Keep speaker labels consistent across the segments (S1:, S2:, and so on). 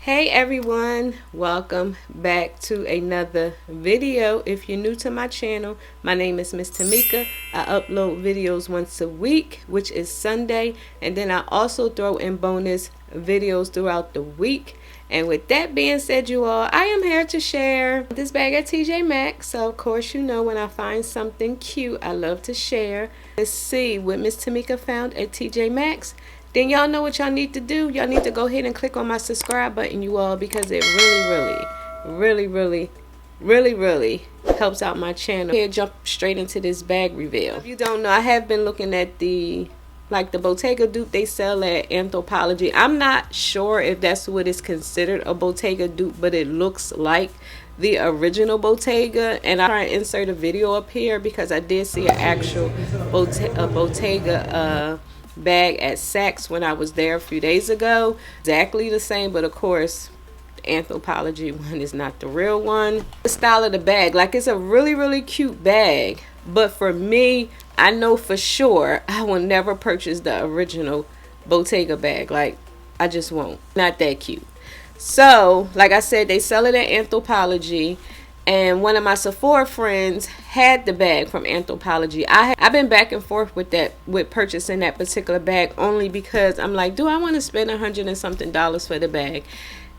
S1: Hey everyone, welcome back to another video. If you're new to my channel, my name is Miss Tamika. I upload videos once a week, which is Sunday, and then I also throw in bonus videos throughout the week. And with that being said, you all, I am here to share this bag at Tjmaxx. So of course, you know, when I find something cute, I love to share. Let's see what Miss Tamika found at Tjmaxx. Then y'all know what y'all need to do. Y'all need to go ahead and click on my subscribe button, you all, because it really helps out my channel. Here, jump straight into this bag reveal. If you don't know, I have been looking at the Bottega dupe they sell at Anthropologie. I'm not sure if that's what is considered a Bottega dupe, but it looks like the original Bottega. And I'll try and insert a video up here because I did see an actual Bottega bag at Saks when I was there a few days ago. Exactly the same, but of course Anthropologie one is not the real one. The style of the bag, like, it's a really cute bag, but for me, I know for sure I will never purchase the original Bottega bag. Like, I just won't. Not that cute. So like I said, they sell it at Anthropologie. And one of my Sephora friends had the bag from Anthropologie. I've been back and forth with purchasing that particular bag, only because I'm like, do I want to spend $100 and something for the bag?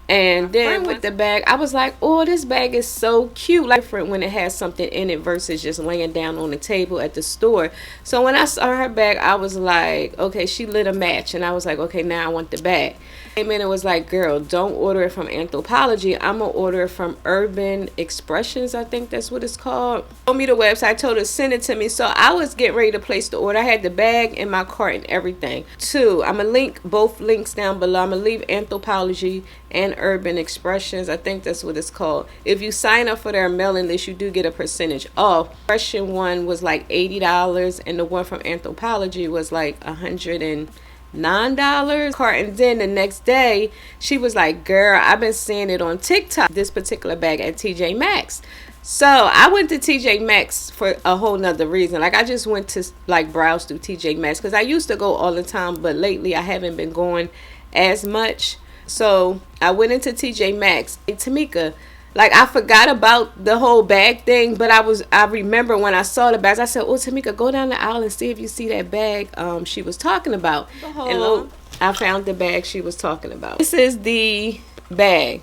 S1: And then with the bag, I was like, oh, this bag is so cute. Like, different when it has something in it versus just laying down on the table at the store. So when I saw her bag, I was like, okay, she lit a match. And I was like, okay, now I want the bag. And it was like, girl, don't order it from Anthropologie. I'm going to order it from Urban Expressions. I think that's what it's called. Told me the website, told her to send it to me. So I was getting ready to place the order. I had the bag in my cart and everything. I'm going to link both links down below. I'm going to leave Anthropologie and Urban Expressions. I think that's what it's called. If you sign up for their mailing list, you do get a percentage off. Expression one was like $80 and the one from Anthropologie was like $109. And then the next day she was like, girl, I've been seeing it on TikTok, this particular bag at Tjmaxx. So I went to Tjmaxx for a whole nother reason. Like, I just went to like browse through Tjmaxx because I used to go all the time, but lately I haven't been going as much. So I went into Tjmaxx. Hey, Tamika, like, I forgot about the whole bag thing, but I remember when I saw the bags, I said, oh, Tamika, go down the aisle and see if you see that bag she was talking about. And look, I found the bag she was talking about. This is the bag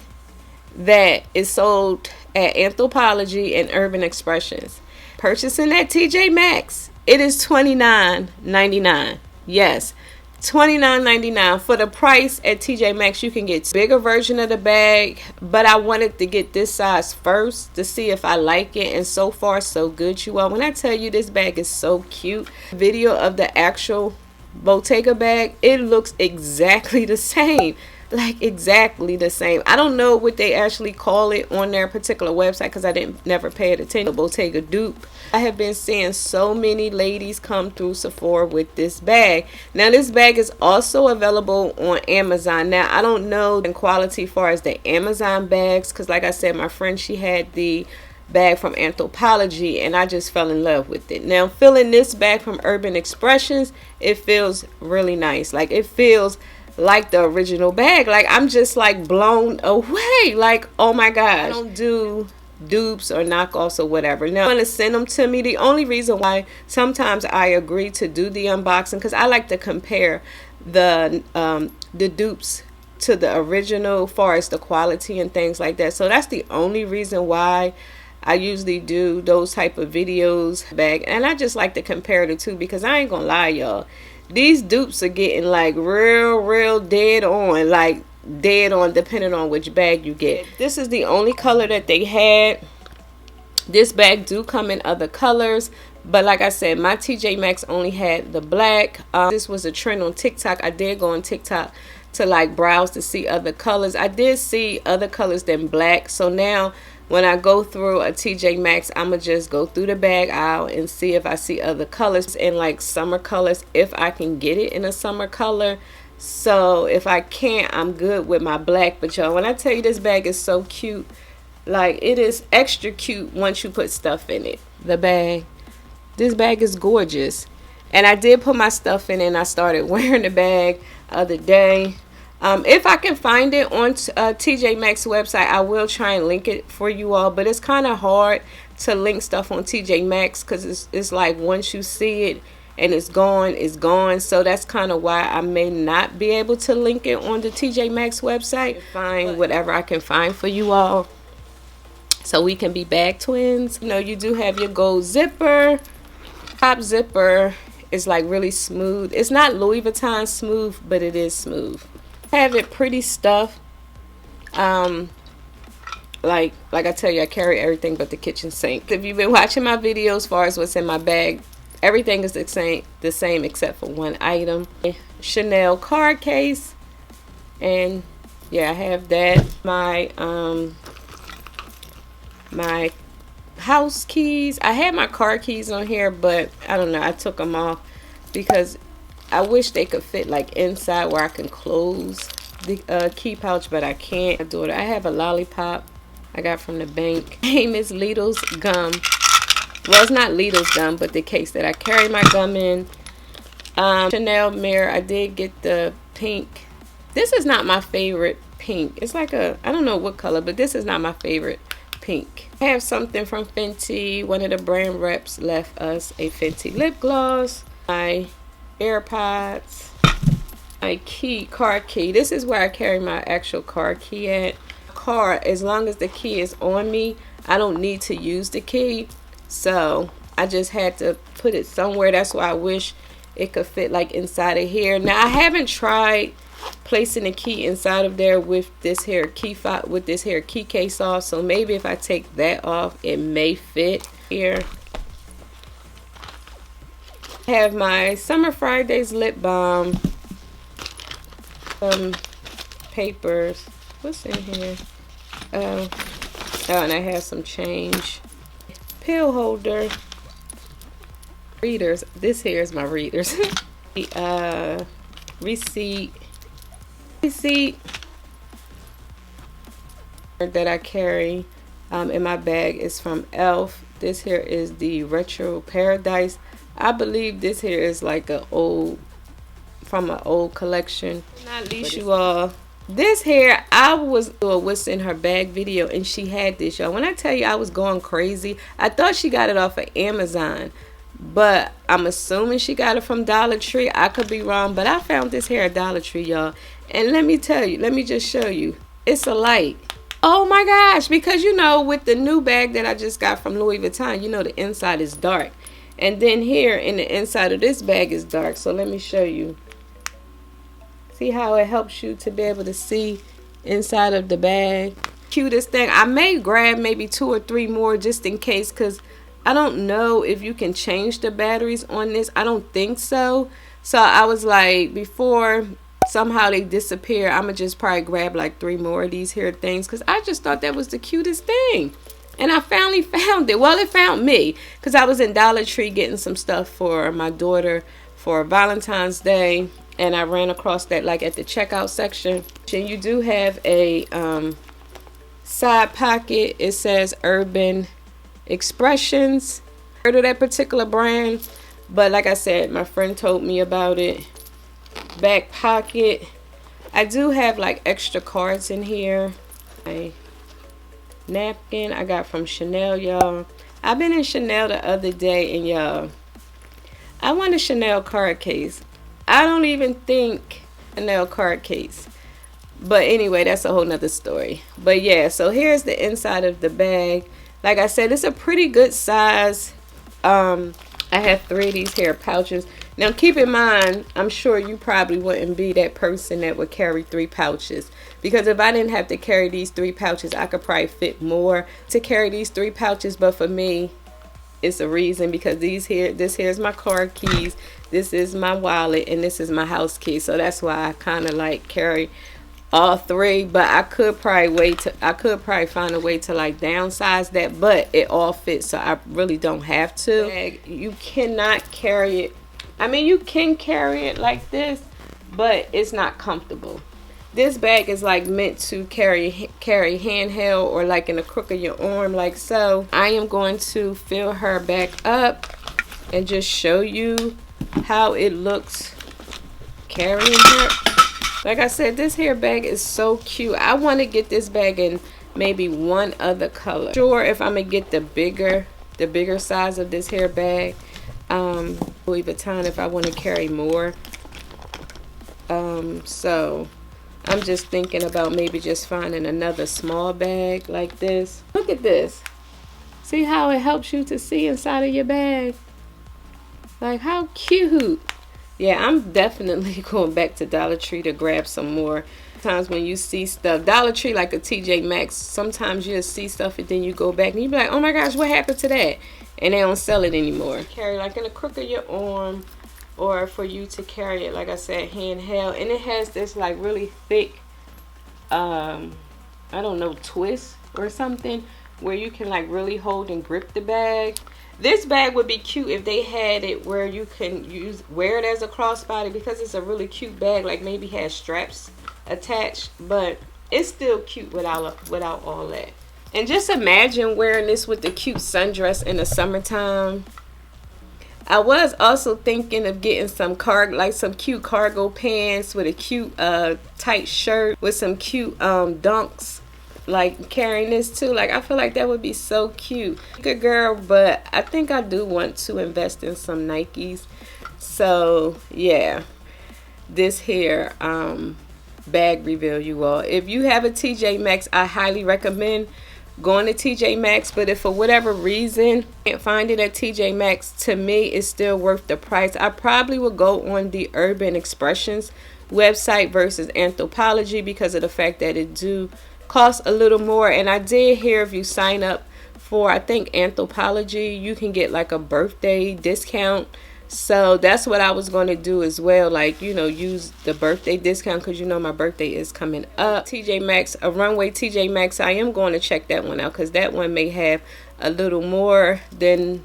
S1: that is sold at Anthropologie and Urban Expressions. Purchasing at Tjmaxx, it is $29.99. Yes, $29.99. For the price at Tjmaxx, you can get a bigger version of the bag, but I wanted to get this size first to see if I like it, and so far so good, you all. When I tell you this bag is so cute, video of the actual Bottega bag, it looks exactly the same. Like, exactly the same. I don't know what they actually call it on their particular website because I never paid attention. Bottega dupe. I have been seeing so many ladies come through Sephora with this bag. Now, this bag is also available on Amazon. Now, I don't know the quality as far as the Amazon bags because, like I said, my friend, she had the bag from Anthropologie and I just fell in love with it. Now, feeling this bag from Urban Expressions, it feels really nice. Like, it feels like the original bag. Like, I'm just like blown away. Like, oh my gosh. I don't do dupes or knockoffs or whatever. Now, I'm going to send them to me. The only reason why sometimes I agree to do the unboxing, because I like to compare the dupes to the original as far as the quality and things like that. So that's the only reason why I usually do those type of videos back. And I just like to compare the two, because I ain't gonna lie, y'all, these dupes are getting like real dead on, like dead on, depending on which bag you get. This is the only color that they had. This bag do come in other colors, but like I said, my Tjmaxx only had the black. This was a trend on TikTok. I did go on TikTok to like browse to see other colors. I did see other colors than black. So now when I go through a Tjmaxx, I'm going to just go through the bag aisle and see if I see other colors in like summer colors, if I can get it in a summer color. So if I can't, I'm good with my black. But y'all, when I tell you this bag is so cute, like, it is extra cute once you put stuff in it. The bag, this bag is gorgeous. And I did put my stuff in it and I started wearing the bag the other day. If I can find it on Tjmaxx website, I will try and link it for you all. But it's kind of hard to link stuff on Tjmaxx because it's like once you see it and it's gone, it's gone. So that's kind of why I may not be able to link it on the Tjmaxx website. Find whatever I can find for you all, so we can be bag twins. You know, you do have your gold zipper. Top zipper is like really smooth. It's not Louis Vuitton smooth, but it is smooth. Have it pretty stuff. Like I tell you, I carry everything but the kitchen sink. If you've been watching my videos as far as what's in my bag, everything is the same except for one item. Chanel card case, and yeah, I have that. My house keys. I had my car keys on here, but I don't know, I took them off because I wish they could fit like inside where I can close the key pouch, but I can't. My daughter, I have a lollipop I got from the bank. Name is Lidl's gum. Well, it's not Lidl's gum, but the case that I carry my gum in. Chanel mirror. I did get the pink. This is not my favorite pink. It's like a, I don't know what color, but this is not my favorite pink. I have something from Fenty. One of the brand reps left us a Fenty lip gloss. My AirPods. My key, car key. This is where I carry my actual car key at. Car, as long as the key is on me, I don't need to use the key. So I just had to put it somewhere. That's why I wish it could fit like inside of here. Now I haven't tried placing the key inside of there with this here key case off. So maybe if I take that off, it may fit here. I have my Summer Fridays lip balm. Some papers. What's in here? Oh, and I have some change. Pill holder. Readers. This here is my readers. Receipt that I carry in my bag is from Elf. This here is the Retro Paradise. I believe this here is like from an old collection. Not least you all, this here, I was doing what's in her bag video and she had this, y'all. When I tell you I was going crazy, I thought she got it off of Amazon, but I'm assuming she got it from Dollar Tree. I could be wrong, but I found this here at Dollar Tree, y'all. And let me tell you, let me just show you. It's a light. Oh my gosh, because you know, with the new bag that I just got from Louis Vuitton, you know the inside is dark. And then here in the inside of this bag is dark. So let me show you. See how it helps you to be able to see inside of the bag. Cutest thing. I may grab maybe 2 or 3 more just in case, because I don't know if you can change the batteries on this. I don't think so. So I was like, before somehow they disappear, I'm gonna just probably grab like 3 more of these here things, because I just thought that was the cutest thing. And I finally found it. Well, it found me, because I was in Dollar Tree getting some stuff for my daughter for Valentine's Day. And I ran across that like at the checkout section. And you do have a side pocket. It says Urban Expressions. Heard of that particular brand. But like I said, my friend told me about it. Back pocket. I do have like extra cards in here. A napkin I got from Chanel, y'all. I've been in Chanel the other day, and y'all, I want a Chanel card case. I don't even think Chanel card case. But anyway, that's a whole nother story. But yeah, so here's the inside of the bag. Like I said, it's a pretty good size. I have 3 of these here pouches. Now keep in mind, I'm sure you probably wouldn't be that person that would carry 3 pouches. Because if I didn't have to carry these 3 pouches, I could probably fit more to carry these 3 pouches. But for me, it's a reason, because this here's my car keys, this is my wallet, and this is my house key. So that's why I kind of like carry all 3. But I could probably find a way to like downsize that, but it all fits, so I really don't have to. You cannot carry it. I mean, you can carry it like this, but it's not comfortable. This bag is like meant to carry handheld, or like in the crook of your arm, like so. I am going to fill her back up and just show you how it looks carrying her. Like I said, this hair bag is so cute. I want to get this bag in maybe one other color. Sure, if I'm gonna get the bigger size of this hair bag, Louis Vuitton, if I want to carry more. So I'm just thinking about maybe just finding another small bag like this. Look at this. See how it helps you to see inside of your bag? Like, how cute. Yeah, I'm definitely going back to Dollar Tree to grab some more. Sometimes when you see stuff, Dollar Tree, like a TJ Maxx, sometimes you'll see stuff and then you go back and you be like, oh my gosh, what happened to that? And they don't sell it anymore. Carry like in the crook of your arm, or for you to carry it, like I said, handheld. And it has this like really thick, I don't know, twist or something where you can like really hold and grip the bag. This bag would be cute if they had it where you can wear it as a crossbody, because it's a really cute bag, like maybe has straps attached, but it's still cute without all that. And just imagine wearing this with the cute sundress in the summertime. I was also thinking of getting some cute cargo pants with a cute tight shirt with some cute dunks, like carrying this too. Like, I feel like that would be so cute. Good girl, but I think I do want to invest in some Nikes. So yeah, this here bag reveal, you all. If you have a TJ Maxx, I highly recommend going to TJ Maxx, but if for whatever reason you can't find it at TJ Maxx, to me it's still worth the price. I probably will go on the Urban Expressions website versus Anthropologie because of the fact that it do cost a little more. And I did hear if you sign up for, I think, Anthropologie, you can get like a birthday discount. So that's what I was going to do as well, like, you know, use the birthday discount, because you know my birthday is coming up. TJ Maxx, a runway TJ Maxx, I am going to check that one out, because that one may have a little more than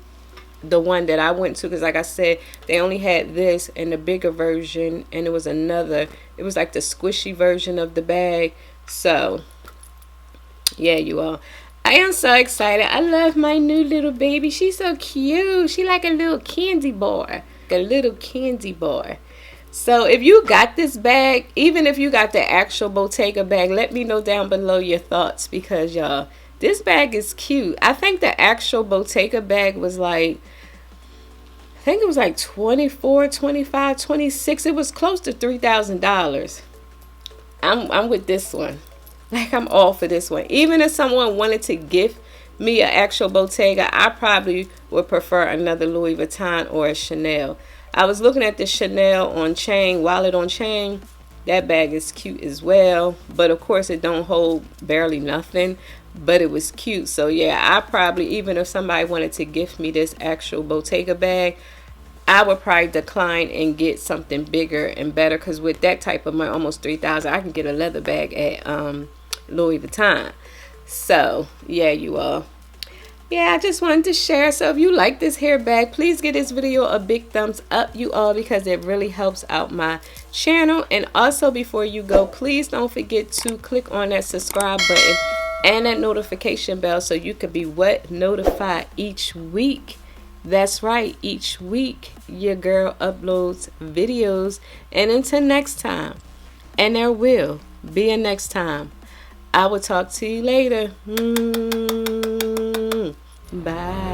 S1: the one that I went to, because like I said, they only had this and the bigger version, and it was another, it was like the squishy version of the bag. So yeah, you all, I am so excited. I love my new little baby. She's so cute. She like a little candy bar. A little candy bar. So if you got this bag, even if you got the actual Bottega bag, let me know down below your thoughts, because y'all, this bag is cute. I think the actual Bottega bag was like, I think it was like 24, 25, 26. It was close to $3,000. I'm with this one. Like, I'm all for this one. Even if someone wanted to gift me an actual Bottega, I probably would prefer another Louis Vuitton or a Chanel. I was looking at the Chanel on chain, wallet on chain. That bag is cute as well. But of course, it don't hold barely nothing. But it was cute. So yeah, I probably, even if somebody wanted to gift me this actual Bottega bag, I would probably decline and get something bigger and better. Because with that type of money, almost $3,000, I can get a leather bag at Louis Vuitton. So yeah, you all, yeah, I just wanted to share. So if you like this hair bag, please give this video a big thumbs up, you all, because it really helps out my channel. And also, before you go, please don't forget to click on that subscribe button and that notification bell, so you could be notified each week. That's right, each week your girl uploads videos. And until next time, and there will be a next time, I will talk to you later. Bye.